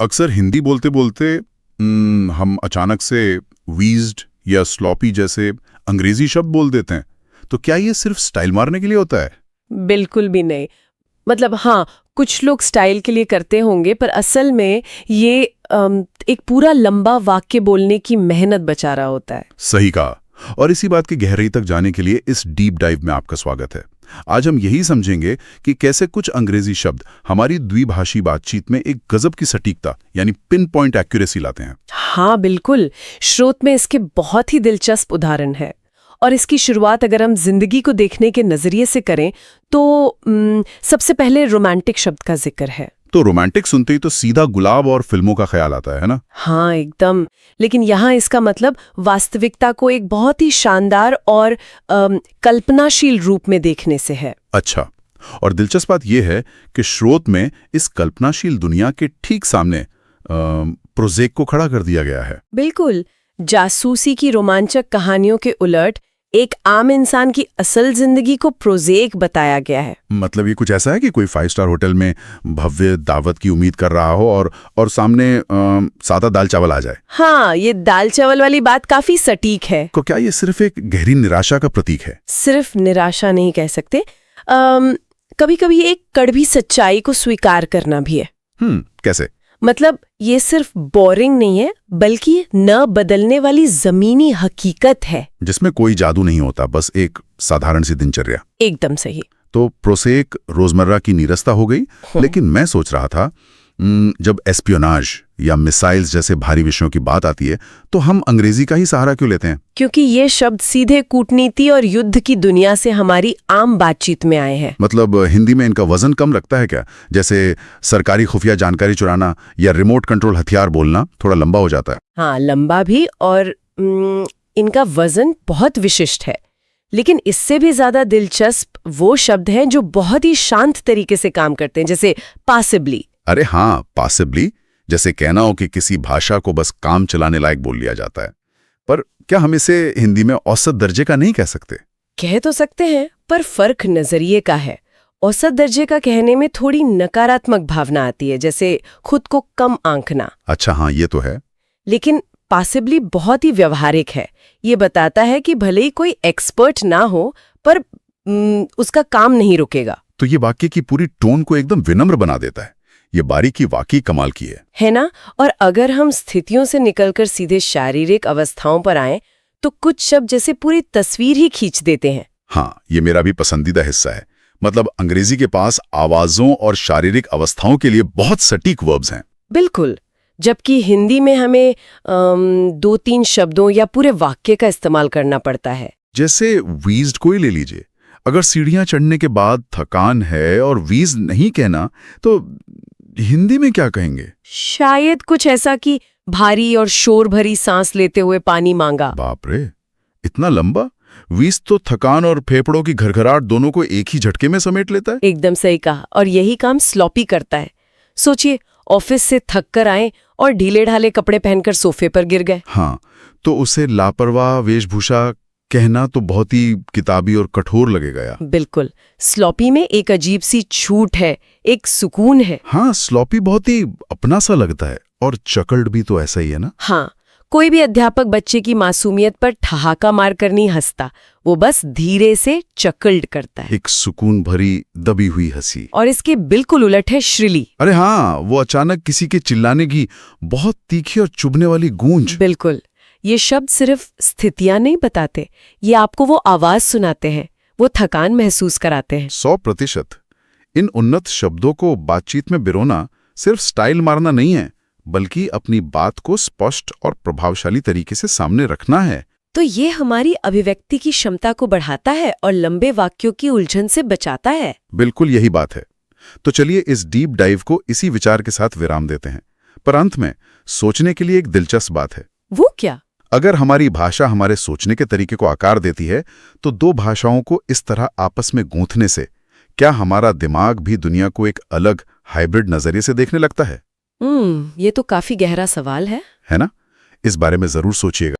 अक्सर हिंदी बोलते बोलते हम अचानक से वीज्ड या स्लॉपी जैसे अंग्रेजी शब्द बोल देते हैं। तो क्या ये सिर्फ स्टाइल मारने के लिए होता है? बिल्कुल भी नहीं। मतलब हाँ, कुछ लोग स्टाइल के लिए करते होंगे, पर असल में ये एक पूरा लंबा वाक्य बोलने की मेहनत बचा रहा होता है। सही कहा। और इसी बात की गहराई तक जाने के लिए इस डीप डाइव में आपका स्वागत है। आज हम यही समझेंगे कि कैसे कुछ अंग्रेजी शब्द हमारी द्विभाषी बातचीत में एक गजब की सटीकता यानी पिन पॉइंट एक्यूरेसी लाते हैं। हाँ बिल्कुल, स्रोत में इसके बहुत ही दिलचस्प उदाहरण है। और इसकी शुरुआत अगर हम जिंदगी को देखने के नजरिए से करें तो सबसे पहले रोमांटिक शब्द का जिक्र है। तो रोमांटिक सुनते ही तो सीधा गुलाब और फिल्मों का ख्याल आता है ना? हाँ एकदम। लेकिन यहाँ इसका मतलब वास्तविकता को एक बहुत ही शानदार और कल्पनाशील रूप में देखने से है। अच्छा, और दिलचस्प बात यह है कि स्रोत में इस कल्पनाशील दुनिया के ठीक सामने प्रोजेक को खड़ा कर दिया गया है। बिल्कुल, जासूसी की रोमांचक कहानियों के उलट एक आम इंसान की असल जिंदगी को प्रोजेक बताया गया है। मतलब ये कुछ ऐसा है कि कोई 5 स्टार होटल में भव्य दावत की उम्मीद कर रहा हो और सामने सादा दाल चावल आ जाए। हाँ, ये दाल चावल वाली बात काफी सटीक है। तो क्या ये सिर्फ एक गहरी निराशा का प्रतीक है? सिर्फ निराशा नहीं कह सकते, कभी कभी एक कड़वी सच्चाई को स्वीकार करना भी है। कैसे? मतलब ये सिर्फ बोरिंग नहीं है, बल्कि न बदलने वाली जमीनी हकीकत है जिसमें कोई जादू नहीं होता, बस एक साधारण सी दिनचर्या। एकदम सही। तो प्रोसेक रोजमर्रा की नीरसता हो गई। लेकिन मैं सोच रहा था, जब एस्पियोनाज या मिसाइल्स जैसे भारी विषयों की बात आती है तो हम अंग्रेजी का ही सहारा क्यों लेते हैं? क्योंकि ये शब्द सीधे कूटनीति और युद्ध की दुनिया से हमारी आम बातचीत में आए हैं। मतलब हिंदी में इनका वजन कम लगता है क्या? जैसे सरकारी खुफिया जानकारी चुराना या रिमोट कंट्रोल हथियार बोलना थोड़ा लंबा हो जाता है। हाँ, लंबा भी, और इनका वजन बहुत विशिष्ट है। लेकिन इससे भी ज्यादा दिलचस्प वो शब्द हैं जो बहुत ही शांत तरीके से काम करते हैं, जैसे पॉसिबली। अरे हाँ, पॉसिबली, जैसे कहना हो कि किसी भाषा को बस काम चलाने लायक बोल लिया जाता है। पर क्या हम इसे हिंदी में औसत दर्जे का नहीं कह सकते? कह तो सकते हैं, पर फर्क नजरिए का है। औसत दर्जे का कहने में थोड़ी नकारात्मक भावना आती है, जैसे खुद को कम आंकना। अच्छा हाँ, ये तो है। लेकिन पॉसिबली बहुत ही व्यवहारिक है। ये बताता है कि भले ही कोई एक्सपर्ट ना हो, पर उसका काम नहीं रुकेगा। तो ये वाक्य की पूरी टोन को एकदम विनम्र बना देता है। ये बारीकी वाकई कमाल की है ना? और अगर हम स्थितियों से निकलकर सीधे शारीरिक अवस्थाओं पर आएं, तो कुछ शब्द जैसे पूरी तस्वीर ही खींच देते हैं। हाँ, ये मेरा भी पसंदीदा हिस्सा है। मतलब अंग्रेजी के पास आवाजों और शारीरिक अवस्थाओं के लिए बहुत सटीक वर्ब्स हैं। बिल्कुल, जबकि हिंदी में हमें 2-3 शब्दों या पूरे वाक्य का इस्तेमाल करना पड़ता है। जैसे वीज्ड को ही ले लीजिए। अगर सीढ़ियां चढ़ने के बाद थकान है और वीज नहीं कहना, तो हिंदी में क्या कहेंगे? शायद कुछ ऐसा कि भारी और शोर भरी सांस लेते हुए पानी मांगा। बाप रे, इतना लंबा? वीज तो थकान और फेफड़ों की घरघराहट दोनों को एक ही झटके में समेट लेता है। एकदम सही कहा। और यही काम स्लॉपी करता है। सोचिए, ऑफिस से थक कर आए और ढीले ढाले कपड़े पहनकर सोफे पर गिर गए। हाँ, तो उसे लापरवाह वेशभूषा कहना तो बहुत ही किताबी और कठोर लगेगा यार। बिल्कुल, स्लॉपी में एक अजीब सी छूट है, एक सुकून है। हाँ, स्लॉपी बहुत ही अपना सा लगता है। और चकल्ड भी तो ऐसा ही है ना? हाँ, कोई भी अध्यापक बच्चे की मासूमियत पर ठहाका मारकर नहीं हंसता, वो बस धीरे से चकल्ड करता है। एक सुकून भरी दबी हुई हंसी। और इसके बिल्कुल उलट है श्रीली। अरे हाँ, वो अचानक किसी के चिल्लाने की बहुत तीखी और चुभने वाली गूंज। बिल्कुल, ये शब्द सिर्फ स्थितियां नहीं बताते, ये आपको वो आवाज सुनाते हैं, वो थकान महसूस कराते हैं। 100%। इन उन्नत शब्दों को बातचीत में बिरोना सिर्फ स्टाइल मारना नहीं है, बल्कि अपनी बात को स्पष्ट और प्रभावशाली तरीके से सामने रखना है। तो ये हमारी अभिव्यक्ति की क्षमता को बढ़ाता है और लंबे वाक्यों की उलझन से बचाता है। बिल्कुल यही बात है। तो चलिए इस डीप डाइव को इसी विचार के साथ विराम देते हैं। पर अंत में सोचने के लिए एक दिलचस्प बात है। वो क्या? अगर हमारी भाषा हमारे सोचने के तरीके को आकार देती है, तो 2 भाषाओं को इस तरह आपस में गूंथने से क्या हमारा दिमाग भी दुनिया को एक अलग हाइब्रिड नजरिए से देखने लगता है? ये तो काफी गहरा सवाल है ना? इस बारे में जरूर सोचिएगा।